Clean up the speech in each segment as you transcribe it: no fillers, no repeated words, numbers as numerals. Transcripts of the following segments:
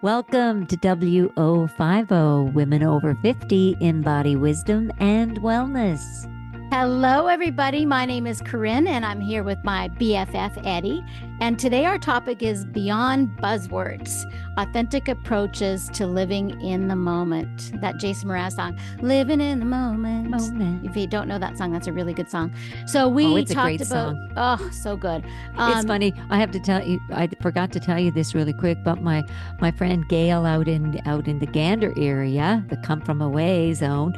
Welcome to WO50 Women Over 50 Embody Wisdom and Wellness. Hello, everybody. My name is Corrine, and I'm here with my BFF, Eddi. And today our topic is Beyond Buzzwords, Authentic Approaches to Living in the Moment. That Jason Mraz song, Living in the Moment. If you don't know that song, that's a really good song. So we talked about, so good. It's funny. I have to tell you, I forgot to tell you this really quick, but my friend Gail out in the Gander area, the come from away zone,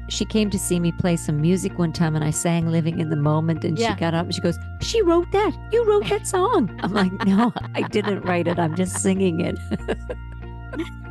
she came to see me play some music one time and I sang Living in the Moment, and she got up and she goes, "She wrote that. You wrote that song." I'm like, "No, I didn't write it. I'm just singing it."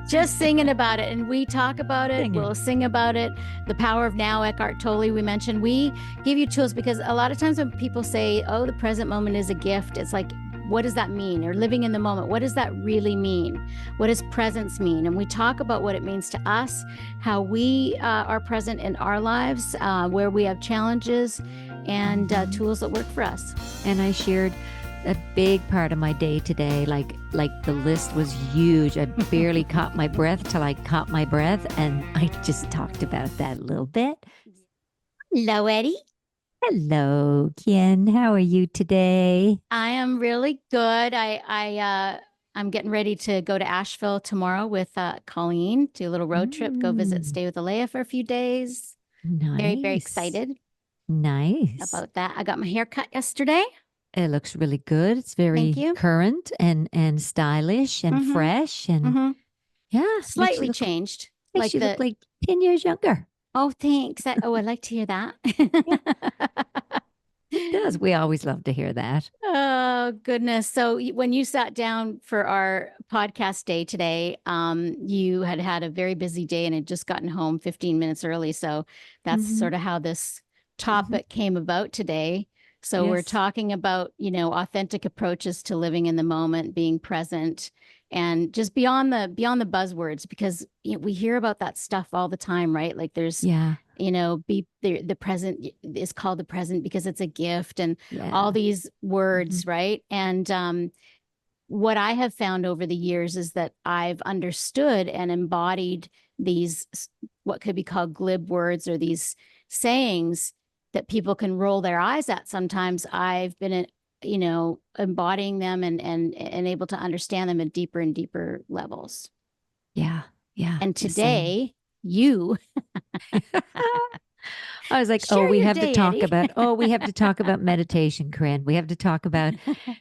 Just singing about it. And we talk about it. We'll sing about it. The Power of Now, Eckhart Tolle, we mentioned. We give you tools because a lot of times when people say, oh, the present moment is a gift, it's like, what does that mean? Or living in the moment, what does that really mean? What does presence mean? And we talk about what it means to us, how we are present in our lives, where we have challenges, and tools that work for us. And I shared a big part of my day today. Like the list was huge. I barely caught my breath till I caught my breath. And I just talked about that a little bit. Hello, Eddi. Hello, Ken. How are you today? I am really good. I'm getting ready to go to Asheville tomorrow with Colleen, do a little road trip, go stay with Alea for a few days. Nice. Very, very excited. Nice. About that. I got my hair cut yesterday. It looks really good. It's very current and stylish and fresh and yeah, slightly changed. Makes you look like 10 years younger. Oh, thanks. I'd like to hear that. It does. We always love to hear that. Oh, goodness. So when you sat down for our podcast day today, you had a very busy day and had just gotten home 15 minutes early. So that's sort of how this topic came about today. So we're talking about, authentic approaches to living in the moment, being present, and just beyond the buzzwords, because we hear about that stuff all the time, right? Like there's, be the present is called the present because it's a gift, and all these words, right? And what I have found over the years is that I've understood and embodied these, what could be called glib words, or these sayings that people can roll their eyes at. Sometimes I've been, embodying them and able to understand them at deeper and deeper levels. Yeah. Yeah. And today you, I was like, we have to talk about meditation, Corinne. We have to talk about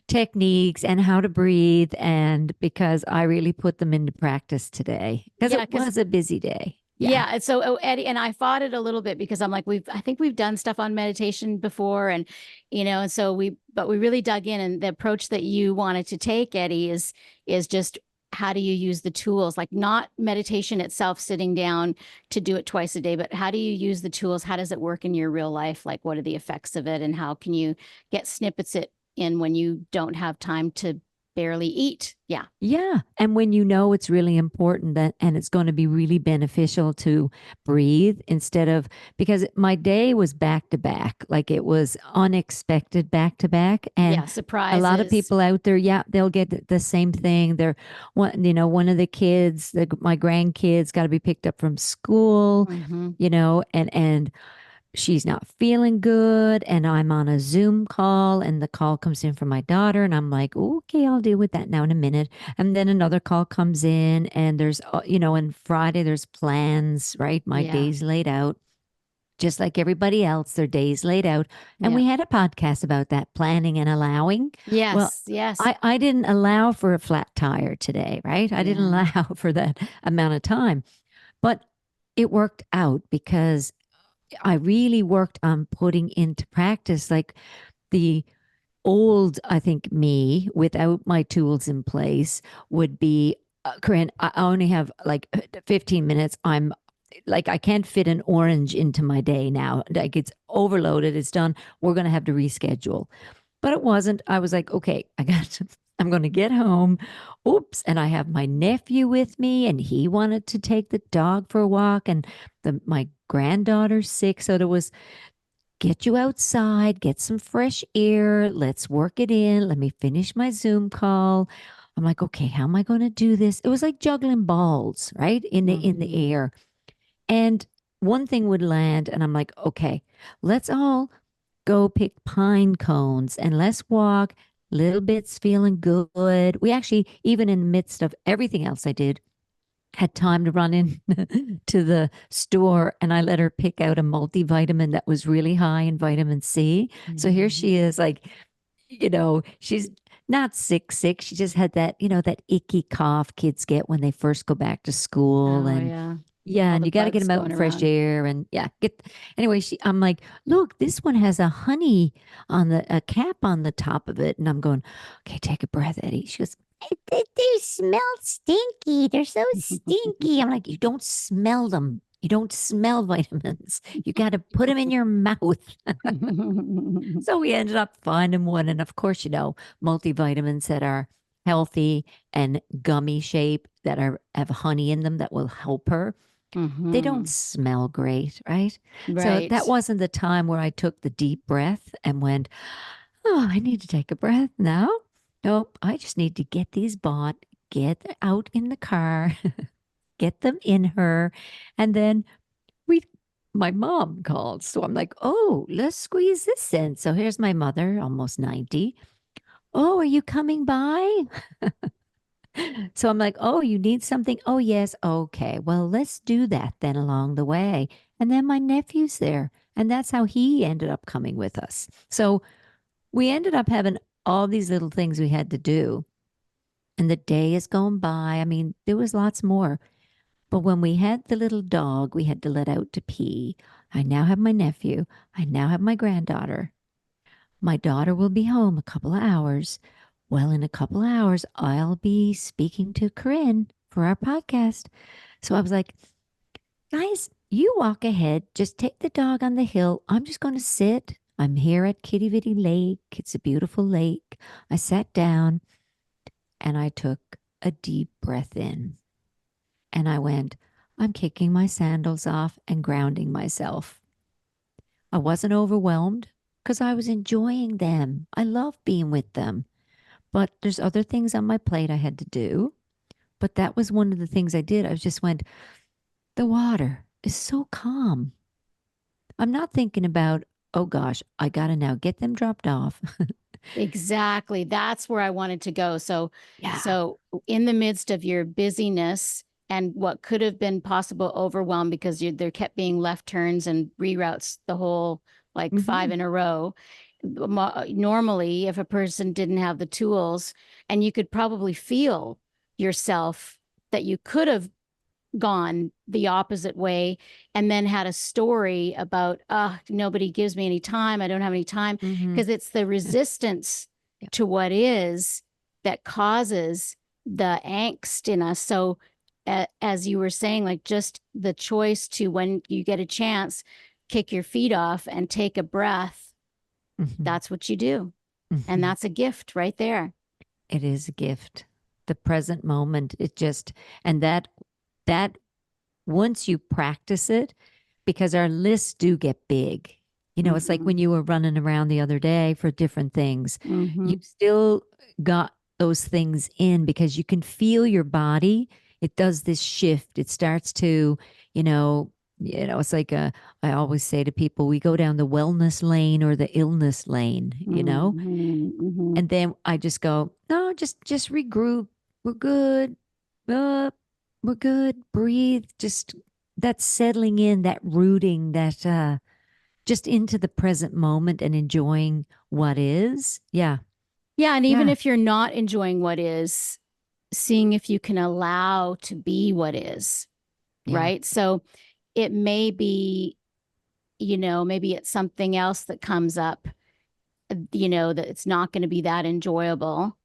techniques and how to breathe. And because I really put them into practice today because it was a busy day. Yeah. And so Eddi and I fought it a little bit because I'm like, I think we've done stuff on meditation before, and, and so we really dug in, and the approach that you wanted to take, Eddi, is just, how do you use the tools, like not meditation itself, sitting down to do it twice a day, but how do you use the tools? How does it work in your real life? Like, what are the effects of it? And how can you get snippets in when you don't have time to barely eat? Yeah. And when it's really important and it's going to be really beneficial to breathe instead of, because my day was back to back, like it was unexpected back to back. And surprises. A lot of people out there, they'll get the same thing. They're one of the kids, my grandkids got to be picked up from school, and she's not feeling good, and I'm on a Zoom call, and the call comes in from my daughter, and I'm like, okay, I'll deal with that now in a minute. And then another call comes in, and there's, and Friday there's plans, right? My day's laid out, just like everybody else, their day's laid out. And we had a podcast about that, planning and allowing. Yes. I didn't allow for a flat tire today, right? I didn't allow for that amount of time, but it worked out because I really worked on putting into practice, like the old, I think, me without my tools in place would be, Corinne, I only have like 15 minutes. I'm like, I can't fit an orange into my day now. Like it's overloaded. It's done. We're going to have to reschedule. But it wasn't. I was like, okay, I'm going to get home. Oops. And I have my nephew with me, and he wanted to take the dog for a walk, and my granddaughter's sick. So there was, get you outside, get some fresh air. Let's work it in. Let me finish my Zoom call. I'm like, okay, how am I going to do this? It was like juggling balls, right? In the Mhm. air. And one thing would land, and I'm like, okay, let's all go pick pine cones and let's walk. Little bits feeling good. We actually, even in the midst of everything else I did, had time to run in to the store and I let her pick out a multivitamin that was really high in vitamin C. So here she Mhm. is, like, she's not sick, sick. She just had that, that icky cough kids get when they first go back to school. Oh And yeah. yeah, All and the you got to get bugs them out in going fresh around. air and yeah, anyway, I'm like, look, this one has a honey on a cap on the top of it. And I'm going, okay, take a breath, Eddie. She goes, they smell stinky. They're so stinky. I'm like, you don't smell them. You don't smell vitamins. You got to put them in your mouth. So we ended up finding one. And of course, multivitamins that are healthy and gummy shape that have honey in them that will help her. They don't Hmm. smell great, right? So that Right. wasn't the time where I took the deep breath and went, oh, I need to take a breath now. Nope, I just need to get these bought, get out in the car, get them in her. And then we, my mom called. So I'm like, oh, let's squeeze this in. So here's my mother, almost 90. Oh, are you coming by? So I'm like, oh, you need something? Oh, yes. Okay. Well, let's do that then along the way. And then my nephew's there. And that's how he ended up coming with us. So we ended up having all these little things we had to do. And the day is going by. I mean, there was lots more. But when we had the little dog we had to let out to pee, I now have my nephew. I now have my granddaughter. My daughter will be home a couple of hours. Well, in a couple of hours, I'll be speaking to Corrine for our podcast. So I was like, guys, you walk ahead. Just take the dog on the hill. I'm just going to sit. I'm here at Kitty Vitty Lake. It's a beautiful lake. I sat down and I took a deep breath in and I went, I'm kicking my sandals off and grounding myself. I wasn't overwhelmed because I was enjoying them. I love being with them. But there's other things on my plate I had to do. But that was one of the things I did. I just went, the water is so calm. I'm not thinking about, oh gosh, I got to now get them dropped off. Exactly. That's where I wanted to go. So, Yeah. so in the midst of your busyness and what could have been possible overwhelm because there kept being left turns and reroutes the whole like five Hmm. in a row. Normally, if a person didn't have the tools, and you could probably feel yourself that you could have gone the opposite way and then had a story about nobody gives me any time, I don't have any time, Hmm. because it's the resistance Yeah. to what is that causes the angst in us. So as you were saying, like just the choice to, when you get a chance, kick your feet off and take a breath, Hmm. that's what you do. And Hmm. that's a gift right there. It is a gift. The present moment, and that once you practice it, because our lists do get big. It's like when Hmm. you were running around the other day for different things, you Hmm. still got those things in because you can feel your body. It does this shift. It starts to, you know, it's like I always say to people, we go down the wellness lane or the illness lane. Hmm. Hmm. And then I just go, no, just regroup. We're good. Uh, we're good. Breathe. Just that settling in, that rooting, that just into the present moment and enjoying what is. Yeah. Yeah, and even Yeah. if you're not enjoying what is, seeing if you can allow to be what is, Yeah. right? So it may be, maybe it's something else that comes up, that it's not going to be that enjoyable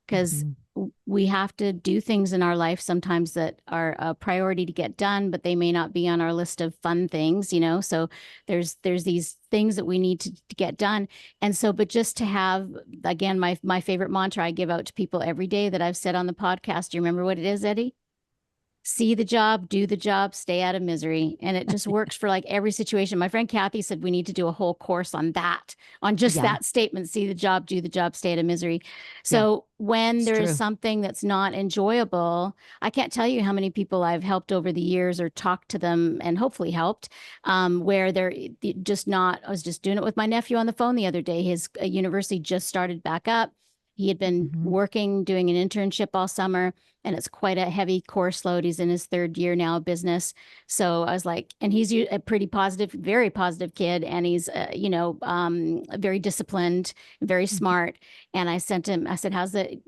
because Hmm. we have to do things in our life sometimes that are a priority to get done, but they may not be on our list of fun things. So there's these things that we need to get done. And so, but just to have, again, my favorite mantra I give out to people every day that I've said on the podcast. Do you remember what it is, Eddie? see the job, do the job, stay out of misery. And it just works for like every situation. My friend Kathy said we need to do a whole course on that, on just Yeah. that statement, see the job, do the job, stay out of misery. Yeah. So when It's there's true. something that's not enjoyable, I can't tell you how many people I've helped over the years or talked to them and hopefully helped, where they're just not. I was just doing it with my nephew on the phone the other day. His university just started back up. He had been Hmm. working, doing an internship all summer, and it's quite a heavy course load. He's in his third year now of business. So I was like, and he's a pretty positive, very positive kid. And he's, very disciplined, very Hmm. smart. And I sent him, I said, how's the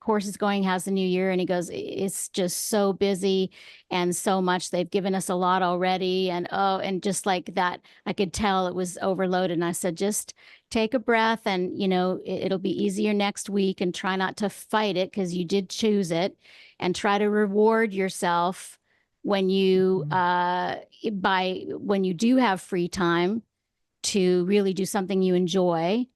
course is going? How's the new year? And he goes, it's just so busy and so much. They've given us a lot already. And oh, and just like that, I could tell it was overloaded. And I said, just take a breath and it'll be easier next week, and try not to fight it because you did choose it, and try to reward yourself when you Hmm. when you do have free time to really do something you enjoy.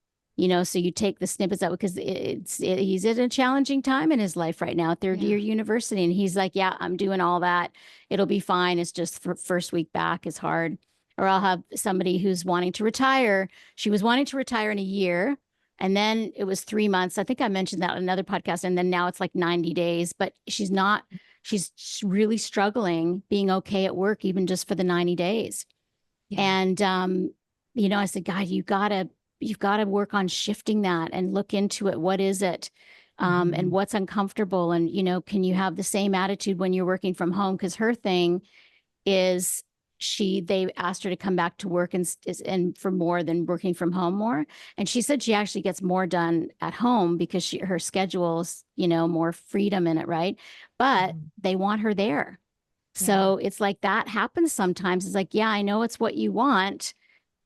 So you take the snippets out because he's at a challenging time in his life right now, third Yeah. year university, and he's like, yeah, I'm doing all that, it'll be fine, it's just for first week back is hard. Or I'll have somebody who's wanting to retire. She was wanting to retire in a year, and then it was 3 months. I think I mentioned that on another podcast, and then now it's like 90 days, but she's not. She's really struggling being okay at work even just for the 90 days. Yeah. And I said, God, you've got to work on shifting that and look into it. What is it? And Hmm. what's uncomfortable? And can you have the same attitude when you're working from home? Because her thing is, they asked her to come back to work and for more than working from home more. And she said she actually gets more done at home because her schedule's, more freedom in it, right? But Hmm. they want her there. Yeah. So it's like that happens sometimes. It's like, yeah, I know it's what you want,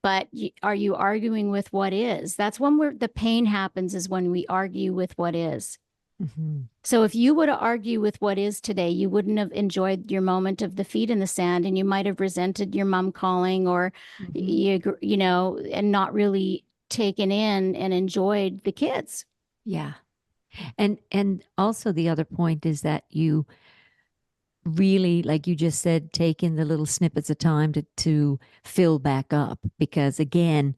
but are you arguing with what is? That's when the pain happens, is when we argue with what is. Hmm. So if you were to argue with what is today, you wouldn't have enjoyed your moment of the feet in the sand, and you might have resented your mom calling, or Hmm. and not really taken in and enjoyed the kids. Yeah. And also the other point is that you really, like you just said, take in the little snippets of time to fill back up. Because again,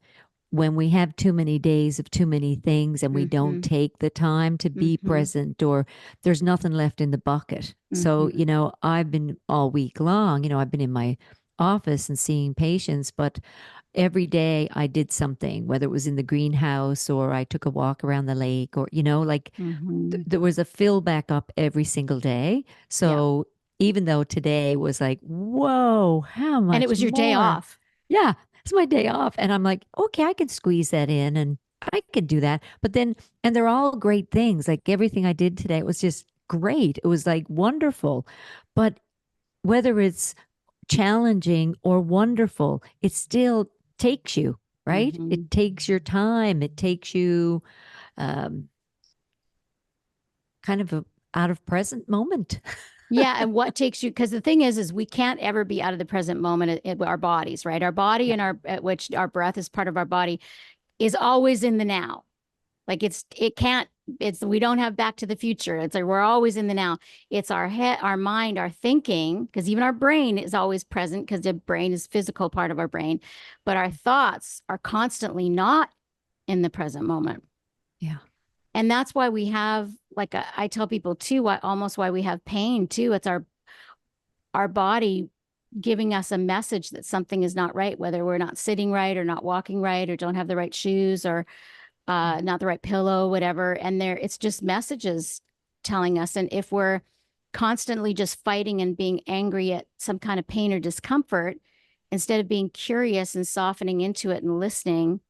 when we have too many days of too many things and we don't Mm-hmm. take the time to be Mm-hmm. present, or there's nothing left in the bucket. So, Mm-hmm. I've been all week long, I've been in my office and seeing patients, but every day I did something, whether it was in the greenhouse or I took a walk around the lake, or, like Mm-hmm. there was a fill back up every single day. Yeah. So even though today was like, whoa, how And it much was your day more? off. Yeah, it's my day off. And I'm like, okay, I can squeeze that in and I can do that. But then, and they're all great things. Like everything I did today was just great. It was like wonderful. But whether it's challenging or wonderful, it still takes you, right? Mm-hmm. It takes your time. It takes you um, kind of a out of present moment. Yeah, and what takes you? Because the thing is we can't ever be out of the present moment in our bodies, right? Our body Yeah. and which our breath is part of our body, is always in the now. Like it can't. We don't have Back to the Future. It's like we're always in the now. It's our head, our mind, our thinking, because even our brain is always present because the brain is physical part of our brain, but our thoughts are constantly not in the present moment. Yeah. And that's why we have, like, I tell people too, why we have pain too. It's our body giving us a message that something is not right, whether we're not sitting right or not walking right or don't have the right shoes or not the right pillow, whatever. And it's just messages telling us. And if we're constantly just fighting and being angry at some kind of pain or discomfort, instead of being curious and softening into it and listening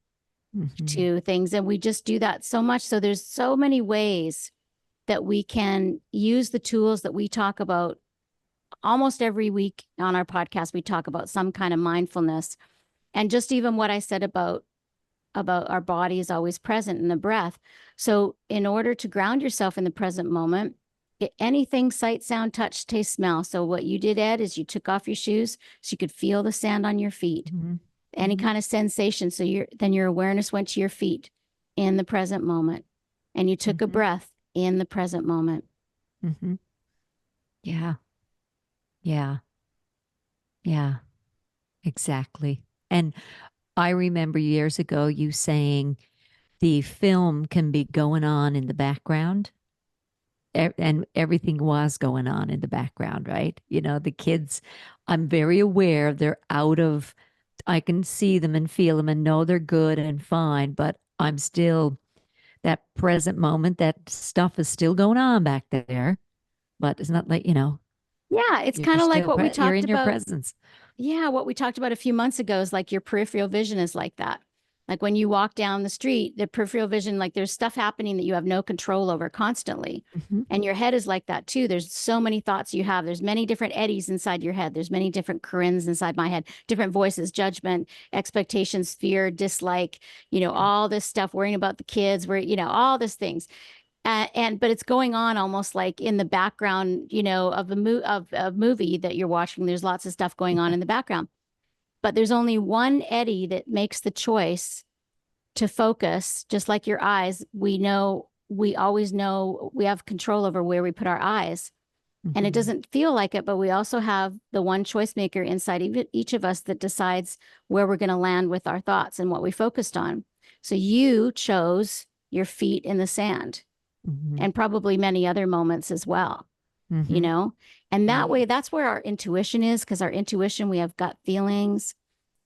Hmm. to things, and we just do that so much. So there's so many ways that we can use the tools that we talk about almost every week on our podcast. We talk about some kind of mindfulness, and just even what I said about our body is always present in the breath. So in order to ground yourself in the present moment, anything, sight, sound, touch, taste, smell. So what you did, Ed, is you took off your shoes so you could feel the sand on your feet, Hmm. any Hmm. kind of sensation. So your awareness went to your feet in the present moment, and you took a Hmm. breath in the present moment. Hmm. Yeah. Yeah. Yeah. Exactly. And I remember years ago you saying the film can be going on in the background, and everything was going on in the background, right? You know, the kids, I'm very aware they're out of, I can see them and feel them and know they're good and fine, but I'm still that present moment, that stuff is still going on back there, but it's not like, Yeah, it's you're kind of like still, what we you're talked in your about. presence. Yeah, what we talked about a few months ago is like your peripheral vision is like that. Like when you walk down the street, the peripheral vision, like there's stuff happening that you have no control over constantly. Hmm. And your head is like that too. There's so many thoughts you have. There's many different Eddies inside your head. There's many different Corrines inside my head, different voices, judgment, expectations, fear, dislike, all this stuff, worrying about the kids, all these things. But it's going on almost like in the background, of of a movie that you're watching. There's lots of stuff going on Yeah. in the background, but there's only one Eddi that makes the choice to focus. Just like your eyes, we always know we have control over where we put our eyes, and it Hmm. doesn't feel like it, but we also have the one choice maker inside each of us that decides where we're going to land with our thoughts and what we focused on. So you chose your feet in the sand, Hmm. and probably many other moments as well, you Hmm. know? And that Right. way, that's where our intuition is, because our intuition, we have gut feelings,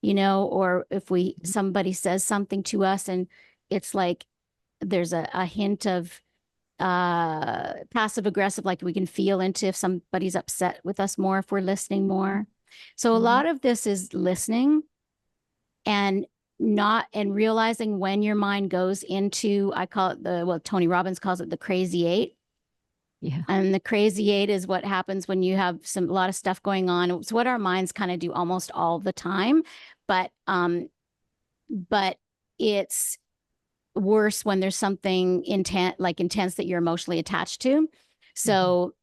or if somebody says something to us and it's like there's a hint of passive aggressive, like we can feel into if somebody's upset with us more, if we're listening more. So a Hmm. lot of this is listening and not and realizing when your mind goes into, I call it Tony Robbins calls it the crazy eight. Yeah. And the crazy eight is what happens when you have a lot of stuff going on. It's what our minds kind of do almost all the time, but but it's worse when there's something intense that you're emotionally attached to. Hmm. So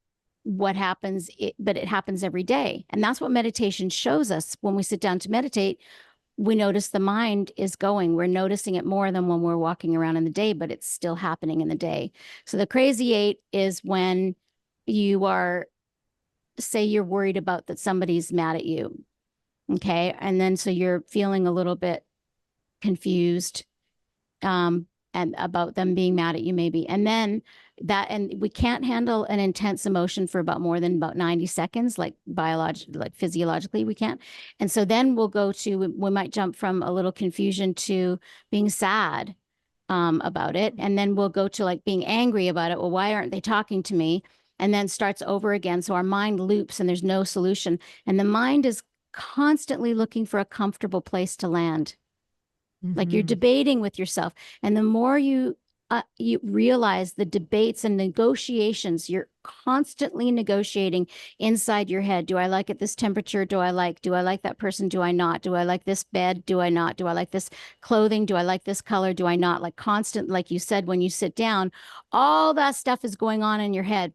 what happens? But it happens every day, and that's what meditation shows us. When we sit down to meditate, we notice the mind is going. We're noticing it more than when we're walking around in the day, but it's still happening in the day. So the crazy eight is when you are, say, you're worried about that somebody's mad at you. Okay. And then so you're feeling a little bit confused, um, and about them being mad at you, maybe. And then and we can't handle an intense emotion for about more than about 90 seconds, like like physiologically, we can't. And so then we might jump from a little confusion to being sad, about it. And then we'll go to like being angry about it. Well, why aren't they talking to me? And then starts over again. So our mind loops and there's no solution. And the mind is constantly looking for a comfortable place to land. Like you're Hmm. debating with yourself. And the more you realize the debates and negotiations, you're constantly negotiating inside your head. Do I like it this temperature? Do I like that person? Do I not? Do I like this bed? Do I not? Do I like this clothing? Do I like this color? Do I not? Like constant, like you said, when you sit down, all that stuff is going on in your head.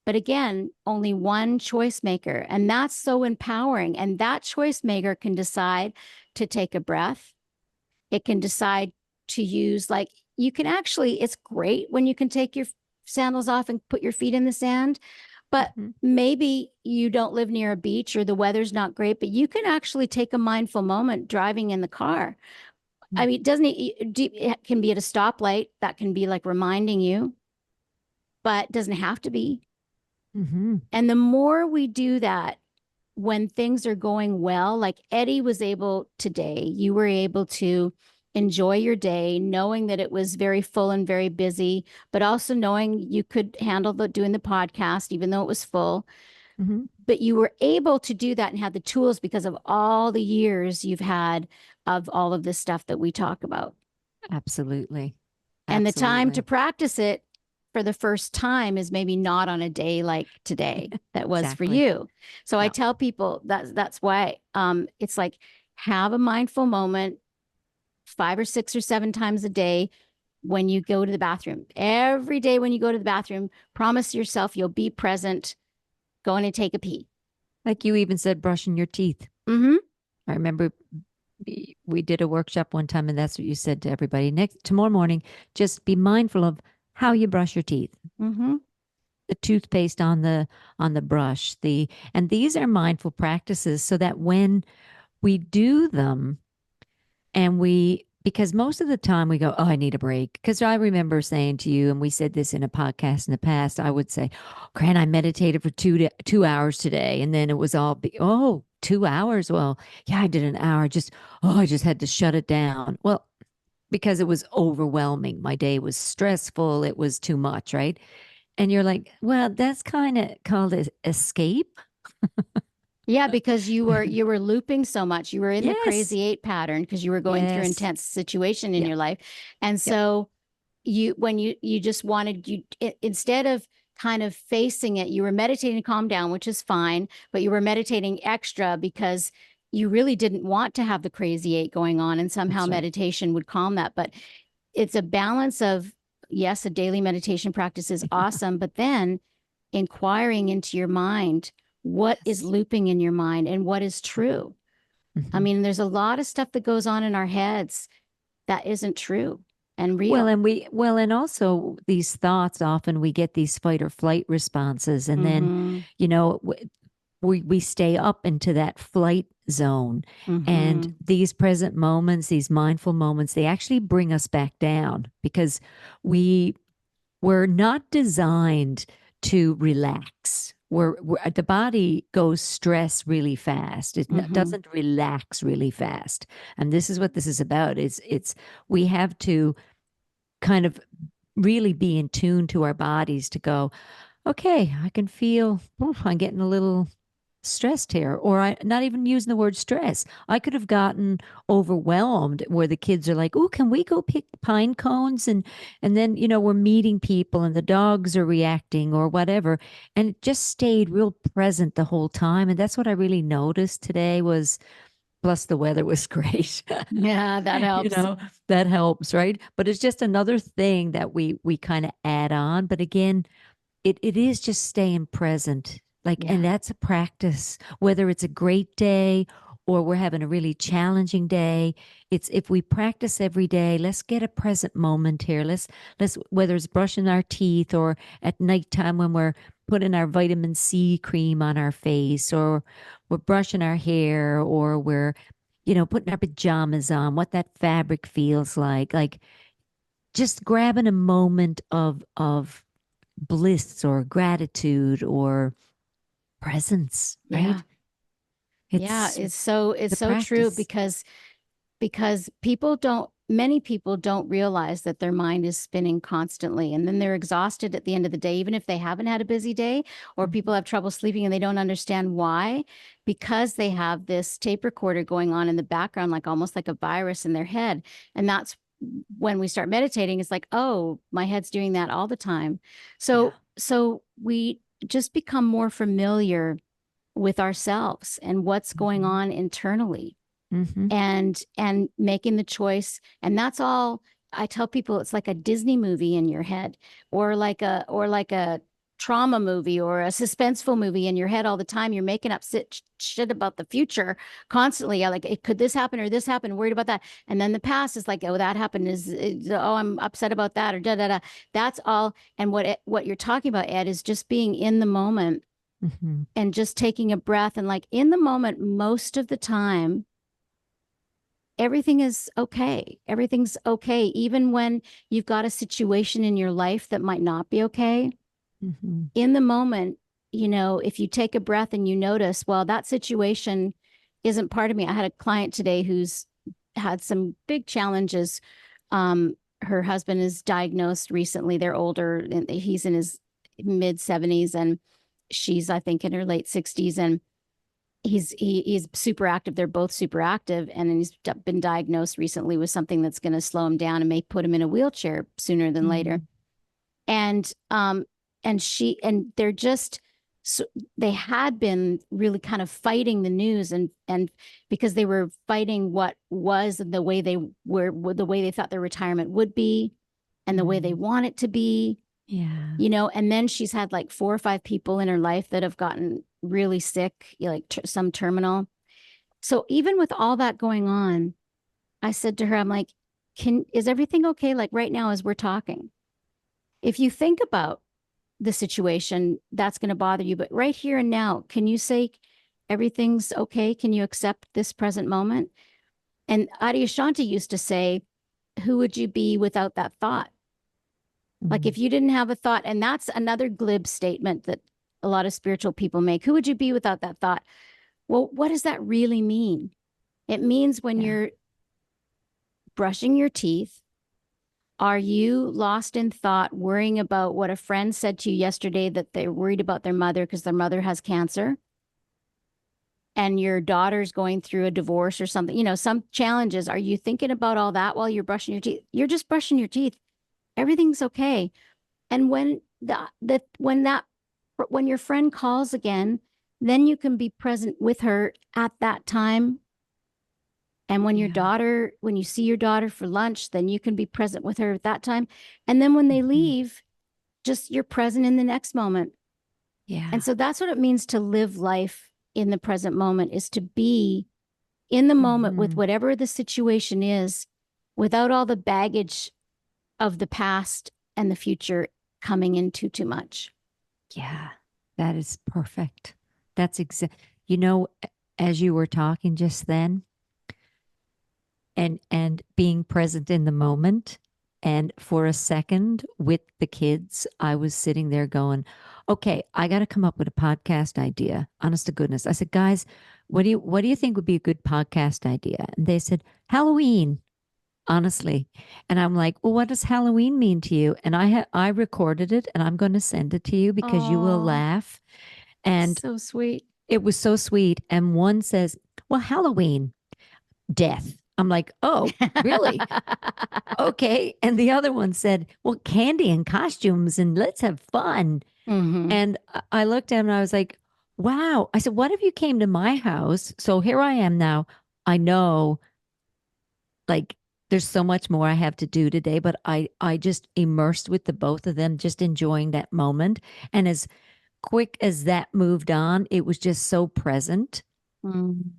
But again, only one choice maker. And that's so empowering. And that choice maker can decide to take a breath. It can decide to use, like, you can actually, it's great when you can take your sandals off and put your feet in the sand, but Hmm. maybe you don't live near a beach or the weather's not great, but you can actually take a mindful moment driving in the car. I mean, it can be at a stoplight, that can be like reminding you, but doesn't have to be. Hmm. And the more we do that, when things are going well, like Eddi was able today, you were able to enjoy your day, knowing that it was very full and very busy, but also knowing you could handle doing the podcast, even though it was full. Hmm. But you were able to do that and had the tools because of all the years you've had of all of this stuff that we talk about. Absolutely. And the time to Absolutely. practice it for the first time is maybe not on a day like today that was for Exactly. you. So I Yeah. tell people that's why, it's like, have a mindful moment 5 or 6 or 7 times a day when you go to the bathroom. Every day when you go to the bathroom, promise yourself you'll be present going to take a pee. Like you even said, brushing your teeth. Mm-hmm. I remember we did a workshop one time, and that's what you said to everybody. Tomorrow morning, just be mindful of how you brush your teeth. Mm-hmm. the toothpaste on the brush, and these are mindful practices so that when we do them and because most of the time we go, oh, I need a break. Because I remember saying to you, and we said this in a podcast in the past, I would say, Grant, I meditated for 2 hours today. And then it was all, 2 hours. Well, yeah, I did an hour. I just had to shut it down. Well, because it was overwhelming. My day was stressful. It was too much, right? And you're like, well, that's kind of called escape. Yeah, because you were looping so much. You were in the Yes. crazy eight pattern because you were going through Yes. intense situation in Yeah. your life. And Yep. so you just wanted instead of kind of facing it, you were meditating to calm down, which is fine, but you were meditating extra because you really didn't want to have the crazy eight going on, and somehow That's right. meditation would calm that. But it's a balance of, yes, a daily meditation practice is awesome, but then inquiring into your mind, what is Yes. looping in your mind and what is true. I Mhm. mean, there's a lot of stuff that goes on in our heads that isn't true and Well, real. and also these thoughts, often we get these fight or flight responses, and then, Mm-hmm. you know, we stay up into that flight zone. And Mm-hmm. these present moments, these mindful moments, they actually bring us back down because we were not designed to relax. The body goes stress really fast. It Mm-hmm. doesn't relax really fast. And this is what this is about. It's we have to kind of really be in tune to our bodies to go, okay, I can feel, I'm getting a little stressed here, or I not even using the word stress. I could have gotten overwhelmed where the kids are like, "Oh, can we go pick pine cones?" And then, we're meeting people and the dogs are reacting or whatever. And it just stayed real present the whole time. And that's what I really noticed today was, plus the weather was great. Yeah, that you helps. know, that helps, right? But it's just another thing that we kind of add on. But again, it is just staying present. Like, and Yeah. that's a practice, whether it's a great day or we're having a really challenging day. It's if we practice every day, let's get a present moment here. Let's whether it's brushing our teeth or at nighttime when we're putting our vitamin C cream on our face, or we're brushing our hair, or we're, putting our pajamas on, what that fabric feels like just grabbing a moment of bliss or gratitude or presence, Yeah. right? Yeah. It's It's the so true practice. because many people don't realize that their mind is spinning constantly, and then they're exhausted at the end of the day, even if they haven't had a busy day, or people Mhm. have trouble sleeping and they don't understand why, because they have this tape recorder going on in the background, like almost like a virus in their head. And that's when we start meditating, it's like, oh, my head's doing that all the time. Yeah. So we just become more familiar with ourselves and what's going Hmm. on internally, Hmm. and making the choice. And that's all I tell people. It's like a Disney movie in your head, or like a trauma movie or a suspenseful movie in your head all the time. You're making up shit about the future constantly. Yeah, like, could this happen or this happen, worried about that. And then the past is like, oh, that happened, oh, I'm upset about that, or da da da. That's all. And what you're talking about, Ed, is just being in the moment Hmm. and just taking a breath. And like, in the moment, most of the time, everything is okay. Everything's okay. Even when you've got a situation in your life that might not be okay, Hmm. in the moment, if you take a breath and you notice, well, that situation isn't part of me. I had a client today who's had some big challenges. Her husband is diagnosed recently. They're older, and he's in his mid 70s, and she's, I think, in her late 60s. And he's super active. They're both super active, and then he's been diagnosed recently with something that's going to slow him down and may put him in a wheelchair sooner than later. Hmm. And they're just, so they had been really kind of fighting the news, and because they were fighting what was the way they were, the way they thought their retirement would be, and the way they Hmm. want it to be. Yeah. And then she's had like 4 or 5 people in her life that have gotten really sick, like some terminal. So even with all that going on, I said to her, I'm like, is everything okay? Like right now, as we're talking, if you think about the situation, that's going to bother you. But right here and now, can you say everything's okay? Can you accept this present moment? And Adyashanti used to say, who would you be without that thought? Like if you didn't have a thought, and that's another glib statement that a lot of spiritual people make. Who would you be without that thought? Well, what does that really mean? It means when you're brushing your teeth, are you lost in thought, worrying about what a friend said to you yesterday, that they're worried about their mother because their mother has cancer? And your daughter's going through a divorce or something, you know, some challenges. Are you thinking about all that while you're brushing your teeth? You're just brushing your teeth. Everything's okay. And when when your friend calls again, then you can be present with her at that time. And when when you see your daughter for lunch, then you can be present with her at that time. And then when they leave, just you're present in the next moment. Yeah. And so that's what it means to live life in the present moment, is to be in the moment with whatever the situation is, without all the baggage of the past and the future coming into too much. Yeah, that is perfect. That's you know, as you were talking just then, and being present in the moment, and for a second with the kids, I was sitting there going, okay, I got to come up with a podcast idea. Honest to goodness. I said, guys, what do you think would be a good podcast idea? And they said, Halloween. Honestly. And I'm like, well, what does Halloween mean to you? And I recorded it, and I'm going to send it to you because you will laugh. And so sweet. It was so sweet. And one says, well, Halloween, death. I'm like, oh, really? Okay. And the other one said, well, candy and costumes and let's have fun. And I looked at him and I was like, wow. I said, what if you came to my house? So here I am now. I know, like, there's so much more I have to do today, but I just immersed with the both of them, just enjoying that moment. And as quick as that moved on, it was just so present.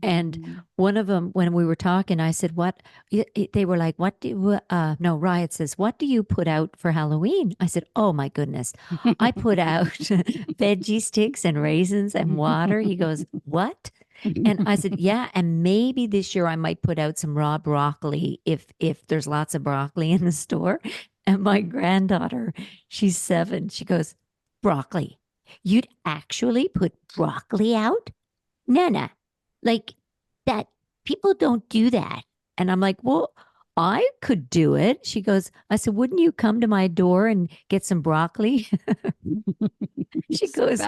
And one of them, when we were talking, I said, what, they were like, what do, no, Riot says, what do you put out for Halloween? I said, oh my goodness, I put out veggie sticks and raisins and water. He goes, what? And I said, yeah, and maybe this year I might put out some raw broccoli if there's lots of broccoli in the store. And my granddaughter, she's 7, she goes, broccoli. You'd actually put broccoli out? Nana, like that, people don't do that. And I'm like, well, I could do it. She goes, I said, wouldn't you come to my door and get some broccoli? She goes,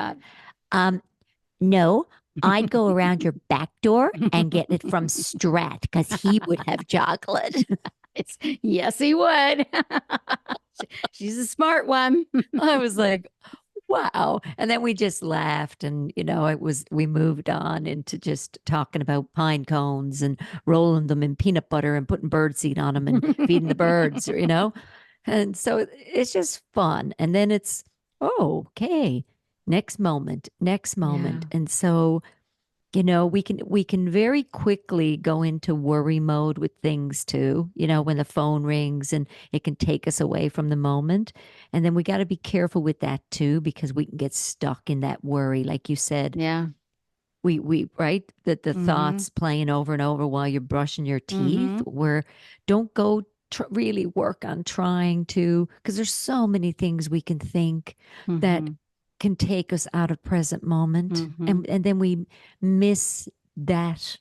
no, I'd go around your back door and get it from Strat because he would have chocolate. Yes, he would. She's a smart one. I was like, wow. And then we just laughed, and, you know, we moved on into just talking about pine cones and rolling them in peanut butter and putting birdseed on them and feeding the birds, you know? And so it's just fun. And then it's, oh, okay, next moment. Yeah. And so, you know, we can very quickly go into worry mode with things too, you know, when the phone rings, and it can take us away from the moment. And then we got to be careful with that too, because we can get stuck in that worry. Like you said, Yeah. We right, that the thoughts playing over and over while you're brushing your teeth, where don't go really work on trying to, because there's so many things we can think that can take us out of present moment. And then we miss that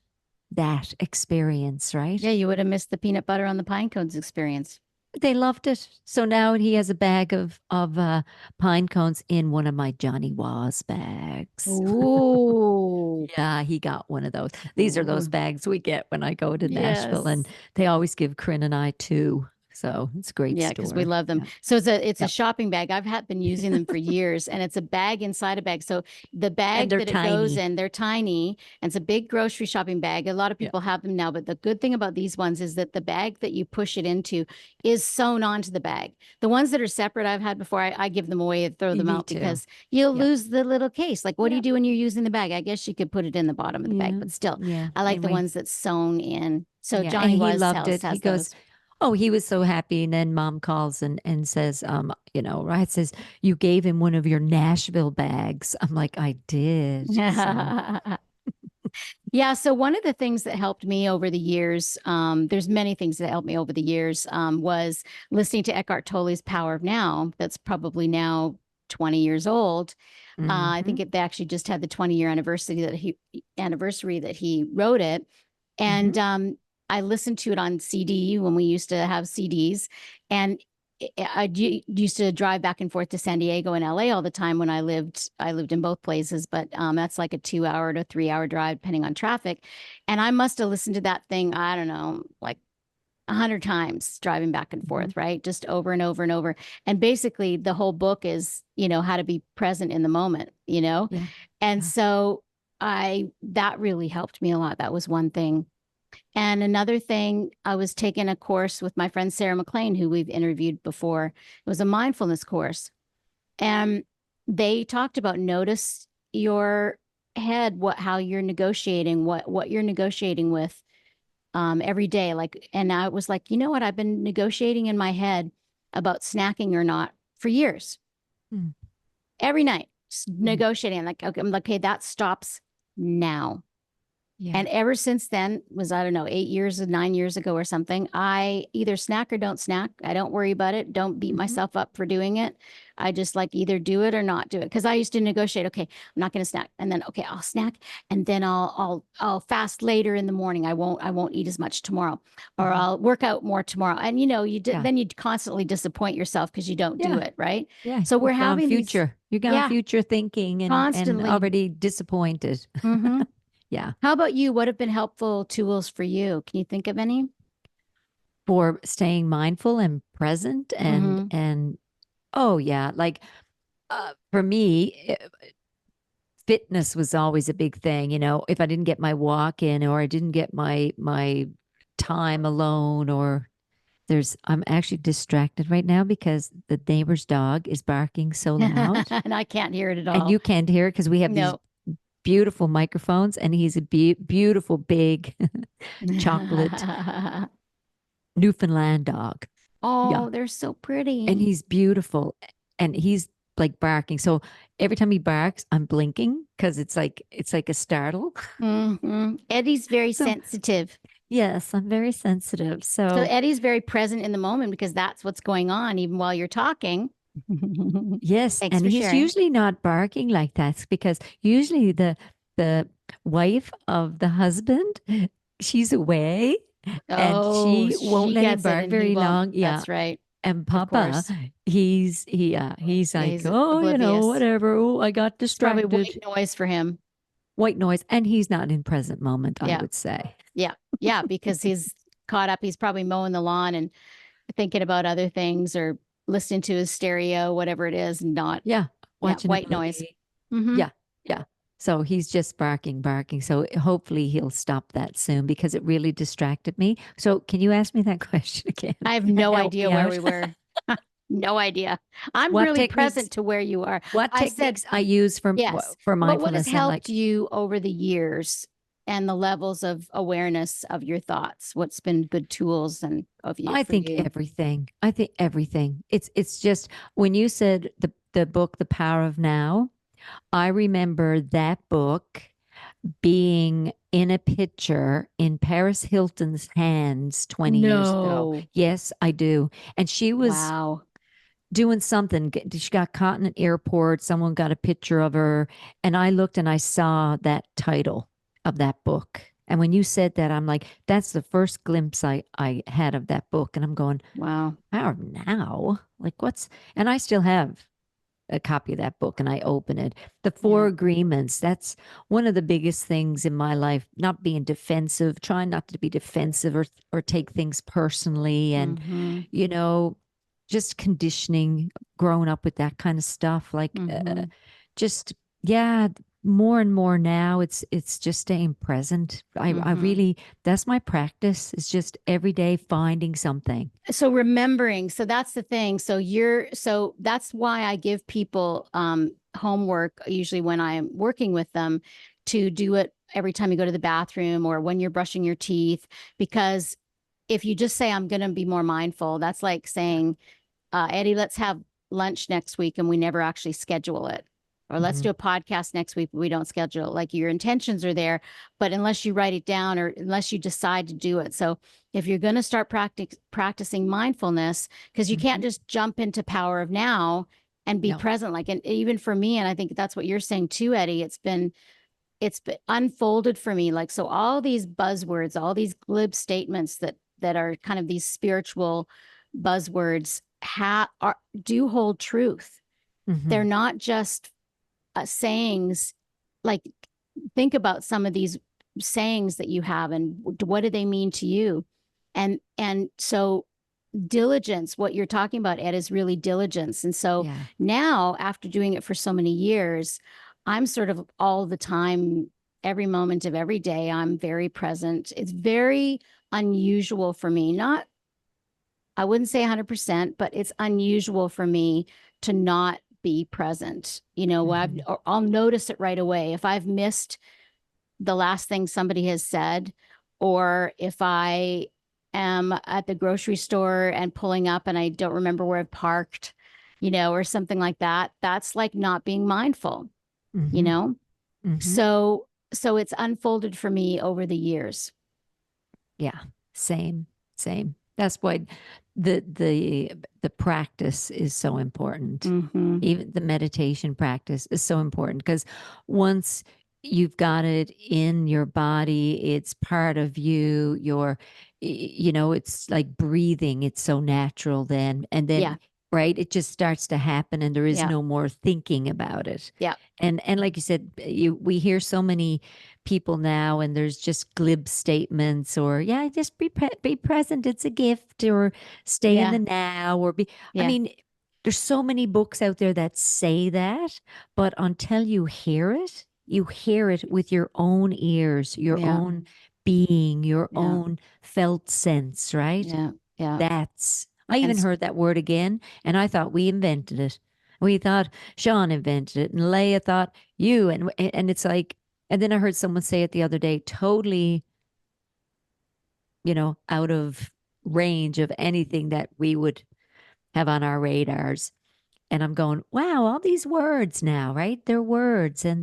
experience, right? Yeah, you would have missed the peanut butter on the pine cones experience. They loved it. So now he has a bag of pine cones in one of my Johnny Was bags. Ooh. Yeah, he got one of those. These are those bags we get when I go to Nashville, and they always give Corinne and I 2. So it's a great Yeah, because we store. love them. Yeah. So it's a shopping bag. I've been using them for years, and it's a bag inside a bag. So the bag that it goes in, they're tiny, and it's a big grocery shopping bag. A lot of people have them now, but the good thing about these ones is that the bag that you push it into is sewn onto the bag. The ones that are separate I've had before, I give them away and throw them out because you'll lose the little case. Like, what do you do when you're using the bag? I guess you could put it in the bottom of the bag, but still, I like the ones that's sewn in. So Johnny and he Was loved it. has He goes, those. Oh, he was so happy. And then mom calls and says, right, says, you gave him one of your Nashville bags. I'm like, I did. So, Yeah, so one of the things that helped me over the years, there's many things that helped me over the years, was listening to Eckhart Tolle's Power of Now. That's probably now 20 years old. I think hmm they actually just had the 20-year anniversary that he wrote it, hmm and I listened to it on CD when we used to have CDs, and used to drive back and forth to San Diego and LA all the time when I lived. I lived in both places, but that's like a 2 hour to 3 hour drive depending on traffic, and I must have listened to that thing, I don't know, like 100 times driving back and hmm forth, right? Just over and over and over. And basically, the whole book is, how to be present in the moment. Yeah. And Yeah. so that really helped me a lot. That was one thing. And another thing, I was taking a course with my friend Sarah McLean, who we've interviewed before. It was a mindfulness course. And they talked about notice your head, how you're negotiating, what you're negotiating with every day. Like, and I was like, you know what? I've been negotiating in my head about snacking or not for years. Mm. Every night, Mhm. negotiating. I'm like, okay, that stops now. Yeah. And ever since then, was, I don't know, 8 years or 9 years ago or something, I either snack or don't snack. I don't worry about it. Don't beat hmm myself up for doing it. I just like either do it or not do it. Because I used to negotiate, okay, I'm not going to snack. And then okay, I'll snack and then I'll fast later in the morning. I won't eat as much tomorrow. Or hmm I'll work out more tomorrow. And Yeah. then you constantly disappoint yourself because you don't do Yeah. it, right? Yeah. So we're having these, You're going yeah, future thinking and constantly. already disappointed. Hmm. Yeah. How about you? What have been helpful tools for you? Can you think of any? For staying mindful and present Hmm. and oh yeah, like for me, fitness was always a big thing. If I didn't get my walk in or I didn't get my time alone or I'm actually distracted right now because the neighbor's dog is barking so loud And I can't hear it at and all. you can't hear it because we have these No. beautiful microphones and he's a beautiful big chocolate Newfoundland dog. Yeah. Oh, they're so And pretty. he's beautiful and he's like barking. So every time he barks, I'm blinking because it's like a startle. Eddie's very So sensitive. yes, I'm very sensitive. So So Eddie's very present in the moment because that's what's going on, even while you're talking. yes, Thanks and for he's sharing. usually not barking like that because usually the wife of the husband, she's away and Oh, she won't she let him gets it bark and he very won't. long. Yeah. That's right. And Of Papa, course. he's Yeah, like, he's oh, oblivious. whatever. Oh, I got It's probably white distracted. noise for him. White noise. And he's not in present moment, I Yeah. would say. Yeah. Yeah. Because he's caught up. He's probably mowing the lawn and thinking about other things or listening to his stereo, whatever it is, and not, Yeah. yeah, Watching a white noise. movie. Hmm. Yeah. Yeah. So he's just barking, barking. So hopefully he'll stop that soon because it really distracted me. So can you ask me that question again? I have no Help idea me where out. we were. No idea. I'm What really techniques, present to where you are. what I said, techniques I use yes. for What has mindfulness and helped like you over the years and the levels of awareness of your thoughts? What's been good tools and of you I for think you? everything. I think everything. It's just when you said the book The Power of Now, I remember that book being in a picture in Paris Hilton's hands 20 years ago. No. Yes, I do. And she was Wow. doing something. She got caught in an airport. Someone got a picture of her. And I looked and I saw that title of that book. And when you said that, I'm like, that's the first glimpse I had of that book. And I'm going, Wow. Power of Now? Like, and I still have a copy of that book and I open it. The Four Yeah. Agreements, that's one of the biggest things in my life, not being defensive, trying not to be defensive or take things personally and Mm-hmm. you know, just conditioning, growing up with that kind of stuff like Mm-hmm. just yeah, more and more now it's just staying present. I Mm-hmm. really that's my practice. It's just every day finding something. So remembering, so that's the thing. So that's why I give people homework usually when I'm working with them, to do it every time you go to the bathroom or when you're brushing your teeth, because if you just say, I'm going to be more mindful, that's like saying, Eddi, let's have lunch next week and we never actually schedule it. Or let's do a podcast next week, but we don't schedule it. Like your intentions are there, but unless you write it down or unless you decide to do it. So if you're going to start practicing mindfulness, because you can't just jump into power of now and be present. Like, and even for me, and I think that's what you're saying too, Eddi, it's been unfolded for me. Like, so all these buzzwords, all these glib statements that are kind of these spiritual buzzwords do hold truth. They're not just sayings. Like, think about some of these sayings that you have and what do they mean to you? And so diligence, what you're talking about, Ed, is really diligence. And so now, after doing it for so many years, I'm sort of all the time, every moment of every day, I'm very present. It's very unusual for me. I wouldn't say 100%, but it's unusual for me to not be present. You know, I'll notice it right away. If I've missed the last thing somebody has said, or if I am at the grocery store and pulling up and I don't remember where I've parked, you know, or something like that, that's like not being mindful, you know? So it's unfolded for me over the years. Yeah, same. That's why the practice is so important. Even the meditation practice is so important, because once you've got it in your body, it's part of you. You know, it's like breathing. It's so natural then. And then, right, it just starts to happen and there is no more thinking about it. Yeah. And like you said, we hear so many people now and there's just glib statements or just be present, it's a gift, or stay in the now, or I mean, there's so many books out there that say that, but until you hear it with your own ears, your own being, your own felt sense, right? I even heard that word again and I thought we invented it. We thought Sean invented it and Leah thought you, and it's like, and then I heard someone say it the other day, totally, you know, out of range of anything that we would have on our radars. And I'm going, wow, all these words now, right? They're words and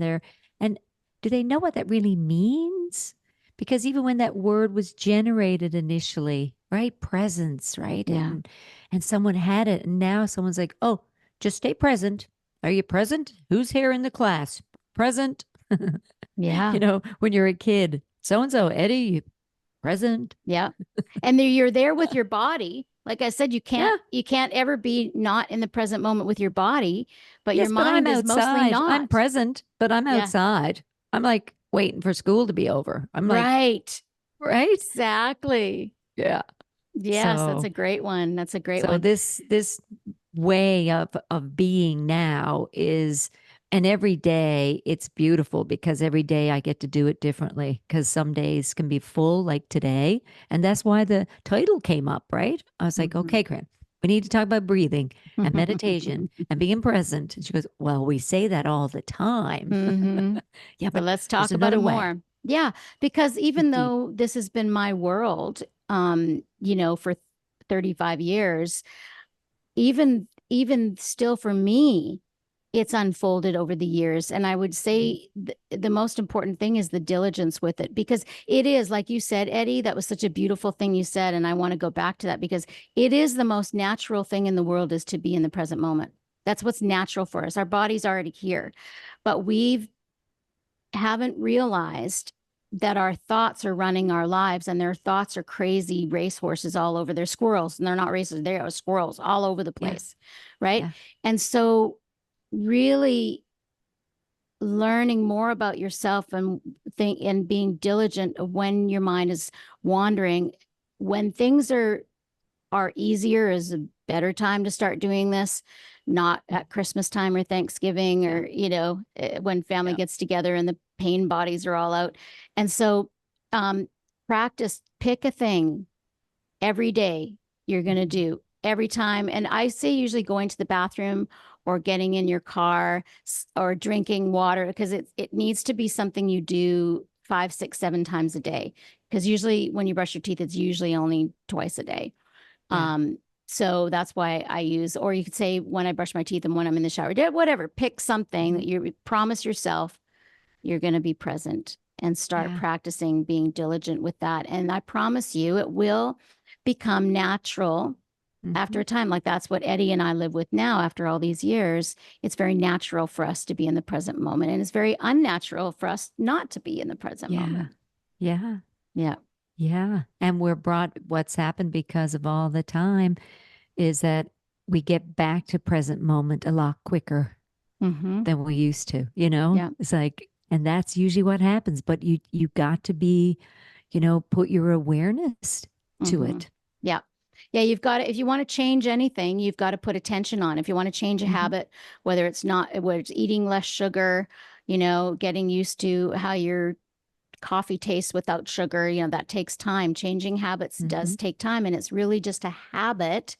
do they know what that really means? Because even when that word was generated initially, right? Presence, right? And someone had it and now someone's like, oh, just stay present. Are you present? Who's here in the class? Present. You know, when you're a kid, so-and-so, Eddi, you present. Yeah. And you're there with your body. Like I said, you can't ever be not in the present moment with your body, but your mind is mostly not. I'm present, but I'm outside. I'm like waiting for school to be over. I'm like, right? Exactly. Yeah. Yes, that's a great one. That's a great one. So this way of being now is, and every day it's beautiful because every day I get to do it differently, because some days can be full like today. And that's why the title came up, right? I was like, okay, Corrine, we need to talk about breathing and meditation and being present. And she goes, well, we say that all the time. Yeah, but let's talk about it more. Yeah, because even though this has been my world, you know, for 35 years, even still for me, it's unfolded over the years. And I would say the most important thing is the diligence with it, because it is, like you said, Eddi, that was such a beautiful thing you said. And I want to go back to that because it is the most natural thing in the world, is to be in the present moment. That's what's natural for us. Our body's already here, but haven't realized that our thoughts are running our lives, and their thoughts are crazy racehorses all over. They're squirrels, and they're not racers. They are squirrels all over the place. Right. And so really learning more about yourself and being diligent when your mind is wandering, when things are easier, is a better time to start doing this, not at Christmas time or Thanksgiving or, you know, when family gets together and the pain bodies are all out. And so practice, pick a thing every day you're going to do every time. And I say usually going to the bathroom or getting in your car or drinking water, because it needs to be something you do 5, 6, 7 times a day. Because usually when you brush your teeth, it's usually only twice a day. Yeah. So that's why I use, or you could say when I brush my teeth and when I'm in the shower, whatever, pick something that you promise yourself you're going to be present and start Yeah. practicing being diligent with that. And I promise you, it will become natural after a time. Like that's what Eddi and I live with now after all these years. It's very natural for us to be in the present moment. And it's very unnatural for us not to be in the present Yeah. moment. Yeah. Yeah. Yeah. And we're brought, what's happened because of all the time is that we get back to present moment a lot quicker than we used to, Yeah. It's like, and that's usually what happens, but you got to be, put your awareness to it. Yeah. Yeah, you've got to, if you want to change anything, you've got to put attention on. If you want to change a habit, whether it's eating less sugar, getting used to how your coffee tastes without sugar, that takes time. Changing habits does take time. And it's really just a habit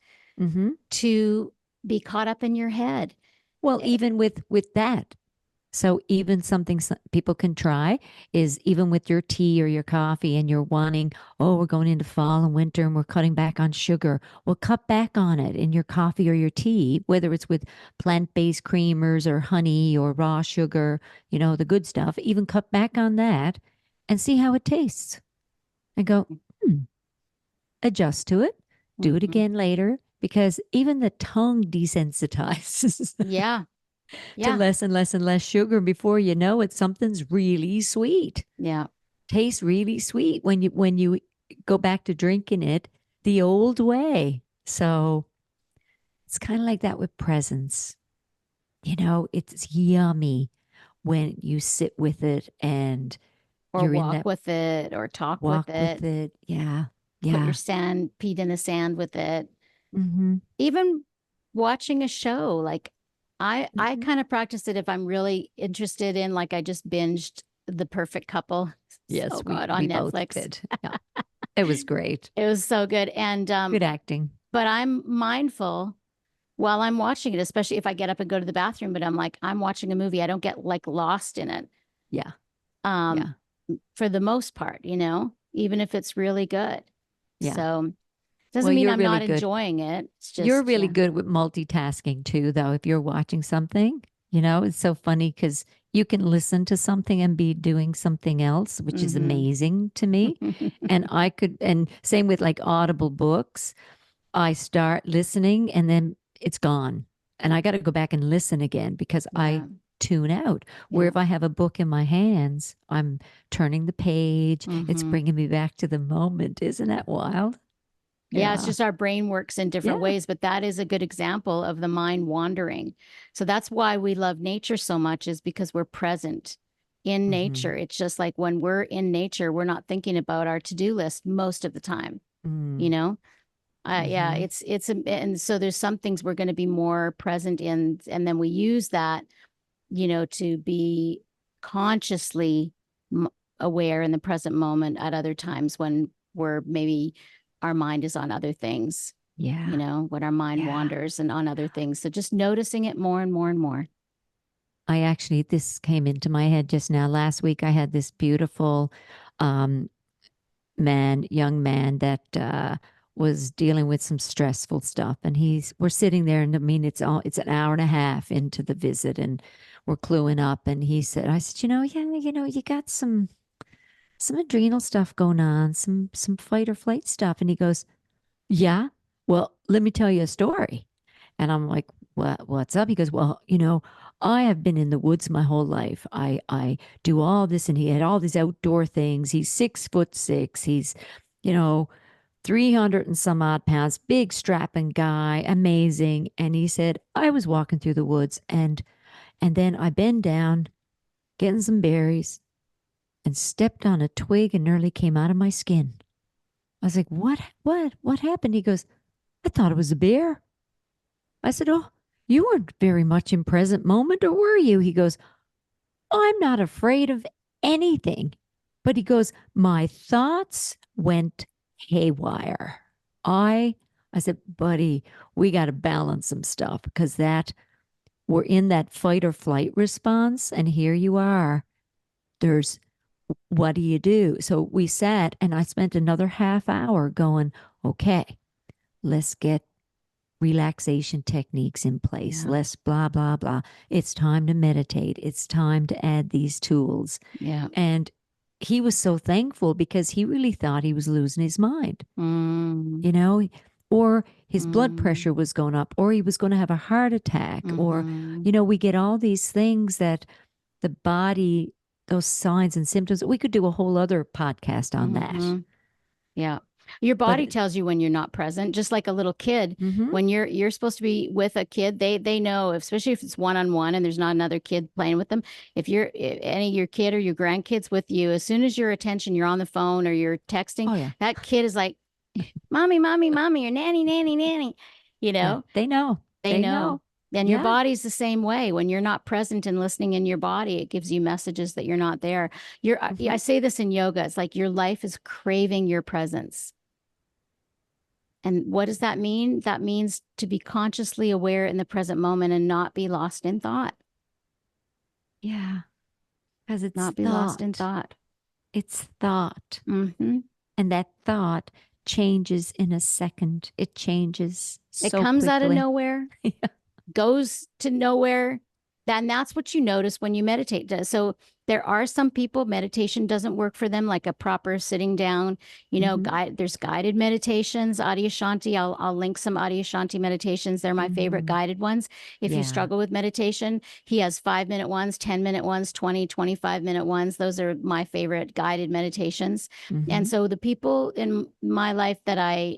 to be caught up in your head. Well, even with that. So even something people can try is even with your tea or your coffee and you're wanting, oh, we're going into fall and winter and we're cutting back on sugar. Well, cut back on it in your coffee or your tea, whether it's with plant-based creamers or honey or raw sugar, the good stuff. Even cut back on that and see how it tastes and go, adjust to it, do it again later, because even the tongue desensitizes. Yeah. To Yeah. less and less and less sugar. Before you know it, something's really sweet. Yeah. Tastes really sweet when you go back to drinking it the old way. So it's kind of like that with presents. It's yummy when you sit with it and Or you're in walk that with it or talk walk with it. with it. Yeah. Put your Yeah. feet in the sand with it. Mm-hmm. Even watching a show, like I Mm-hmm. kind of practice it if I'm really interested in, like I just binged The Perfect Couple. So Yes, good we on both Netflix. did. Yeah. It was great. It was so good. And Good acting. but I'm mindful while I'm watching it, especially if I get up and go to the bathroom, but I'm like, I'm watching a movie. I don't get like lost in it. Yeah. Um, Yeah. for the most part, even if it's really good. Yeah. So Well, doesn't mean you're I'm really not good. enjoying it. It's You're just, really yeah. good with multitasking too, though. If you're watching something, it's so funny because you can listen to something and be doing something else, which is amazing to me. And same with like Audible books. I start listening and then it's gone. And I got to go back and listen again because I Yeah. tune out. Where Yeah. if I have a book in my hands, I'm turning the page. It's Mm-hmm. bringing me back to the moment. Isn't that wild? Yeah, it's Yeah. just our brain works in different Yeah. ways, but that is a good example of the mind wandering. So that's why we love nature so much, is because we're present in Mm-hmm. nature. It's just like when we're in nature, we're not thinking about our to-do list most of the time, you Mm. know? Yeah, Mm-hmm. and so there's some things we're going to be more present in, and then we use that, to be consciously aware in the present moment at other times when we're maybe our mind is on other things, Yeah. when our mind Yeah. wanders and on other things. So just noticing it more and more and more. This came into my head just now. Last week, I had this beautiful um, young man that was dealing with some stressful stuff. And we're sitting there, and I mean, it's an hour and a half into the visit, and we're cluing up. And I said, yeah, you got some adrenal stuff going on, some fight or flight stuff. And he goes, yeah, well, let me tell you a story. And I'm like, what's up? He goes, well, I have been in the woods my whole life. I do all this, and he had all these outdoor things. He's 6'6". He's, you know, 300 and some odd pounds, big strapping guy, amazing. And he said, I was walking through the woods and then I bent down, getting some berries, and stepped on a twig and nearly came out of my skin. I was like, what happened? He goes, I thought it was a bear. I said, oh, you weren't very much in present moment, or were you? He goes, I'm not afraid of anything. But he goes, my thoughts went haywire. I I said, buddy, we got to balance some stuff because we're in that fight or flight response. And here you are. There's what do you do? So we sat and I spent another half hour going, okay, let's get relaxation techniques in place. Yeah. Let's blah, blah, blah. It's time to meditate. It's time to add these tools. Yeah. And he was so thankful because he really thought he was losing his mind, Mm, you know, or his blood mm, pressure was going up, or he was going to have a heart attack, or, mm-hmm, we get all these things that the body, those signs and symptoms. We could do a whole other podcast on that. mm-hmm. Yeah. Your But, body tells you when you're not present, just like a little kid. mm-hmm. When you're supposed to be with a kid, they know, especially if it's one-on-one and there's not another kid playing with them. If any of your kid or your grandkids with you, as soon as your attention, you're on the phone or you're texting, Oh, yeah. that kid is like, mommy, mommy, mommy, or nanny, nanny, nanny. You Yeah. know, They know. they They know. know. And your Yeah. body's the same way. When you're not present and listening in your body, it gives you messages that you're not there. Mm-hmm. I say this in yoga. It's like your life is craving your presence. And what does that mean? That means to be consciously aware in the present moment and not be lost in thought. Yeah. Because it's Not be lost in thought. thought. It's thought. Mm-hmm. And that thought changes in a second. It changes It so comes out of quickly. nowhere, Yeah. goes to nowhere. Then that's what you notice when you meditate. So there are some people, meditation doesn't work for them, like a proper sitting down, Mm-hmm. there's guided meditations, Adyashanti. I'll link some Adyashanti meditations. They're my favorite Mm-hmm. guided ones. If you Yeah. struggle with meditation, he has 5-minute ones, 10-minute ones, 20, 25-minute ones. Those are my favorite guided meditations. Mm-hmm. And so the people in my life that I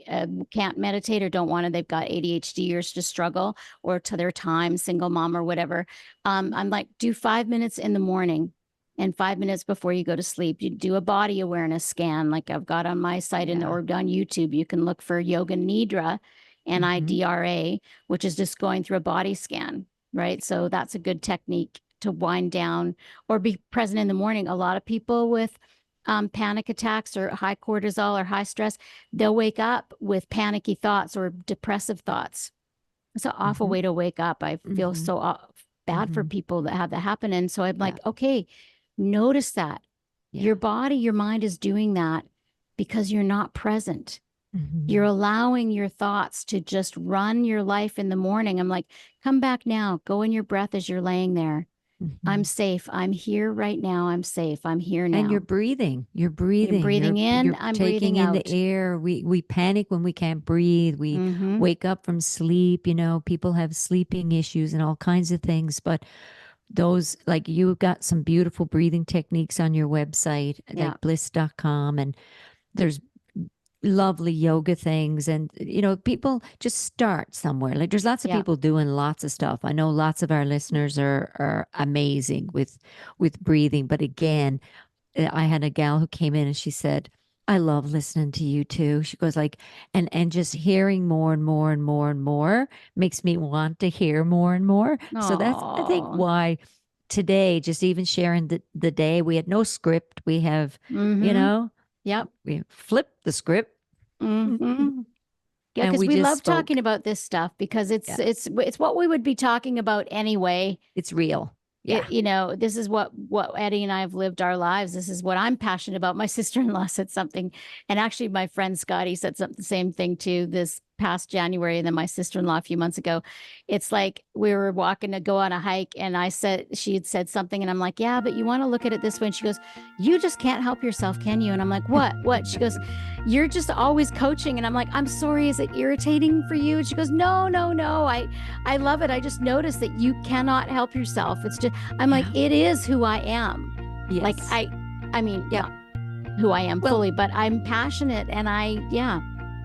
can't meditate or don't want to, they've got ADHD or just struggle or to their time, single mom or whatever. I'm like, do 5 minutes in the morning and 5 minutes before you go to sleep. You do a body awareness scan, like I've got on my site Yeah. or on YouTube. You can look for Yoga Nidra, Mm-hmm. NIDRA, which is just going through a body scan, right? So that's a good technique to wind down or be present in the morning. A lot of people with panic attacks or high cortisol or high stress, they'll wake up with panicky thoughts or depressive thoughts. It's an awful Mm-hmm. way to wake up. I feel Mm-hmm. so bad for Mm-hmm. people that have that happen. And so I'm Yeah. like, okay, notice that Yeah. your body, your mind is doing that because you're not present. You're Mm-hmm. allowing your thoughts to just run your life in the morning. I'm like, come back now, go in your breath as you're laying there. Mm-hmm. I'm safe. I'm here right now. I'm safe. I'm here And you're now. breathing. You're I'm breathing. breathing in, You're I'm taking breathing in the out. air. We panic when we can't breathe. We Mm-hmm. wake up from sleep. People have sleeping issues and all kinds of things. But those, like, you've got some beautiful breathing techniques on your website, Yeah. like bliss.com, and there's lovely yoga things. And people just start somewhere. Like, there's lots of Yeah. people doing lots of stuff. I know lots of our listeners are amazing with breathing. But again, I had a gal who came in and she said, I love listening to you too. She goes like, and just hearing more and more and more and more makes me want to hear more and more. So that's, I think, Oh. why today, just even sharing the day, we had no script. We have, you Mm-hmm. know, Yep. we flipped the script Mm-hmm. Yeah, and because we we just love talking spoke. about this stuff because Yeah, it's what we would be talking about anyway. it's real. Yeah. This is what Eddi and I have lived our lives. This is what I'm passionate about. My sister-in-law said something, and actually my friend Scotty said the same thing too this past January, and then my sister-in-law a few months ago. It's like we were walking to go on a hike, and she had said something, and I'm like, yeah, but you want to look at it this way. And she goes, you just can't help yourself, can you? And I'm like, what? What? She goes, you're just always coaching. And I'm like, I'm sorry, is it irritating for you? And she goes, no, no, no. I love it. I just noticed that you cannot help yourself. It's just, I'm like, Yeah. it is who I am. Yes. Like I mean, Yeah. not who I am Well, fully, but I'm passionate and yeah.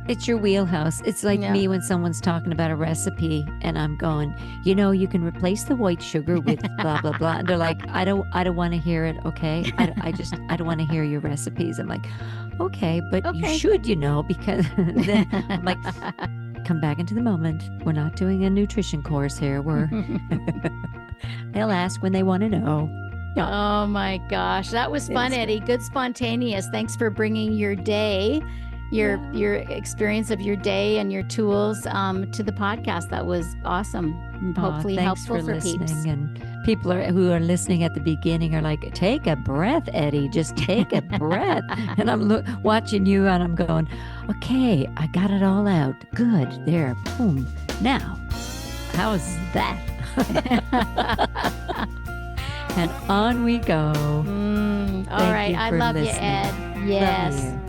it's your wheelhouse. It's like Yeah. me when someone's talking about a recipe and I'm going, you can replace the white sugar with blah blah blah. And they're like, I don't want to hear it. Okay. I don't want to hear your recipes. I'm like, okay, but you Okay. should, because then I'm like, come back into the moment. We're not doing a nutrition course here. They'll ask when they want to know. Oh my gosh. That was fun, It's Eddi. Good spontaneous. Thanks for bringing your day, your experience of your day and your tools to the podcast. That was awesome. And hopefully thanks helpful for listening. peeps. And people who are listening at the beginning are like, take a breath, Eddi, just take a breath. And I'm watching you and I'm going, okay, I got it all out. Good. There. Boom. Now, how's that? And on we go. All right. I love you, Ed. Yes. Love you.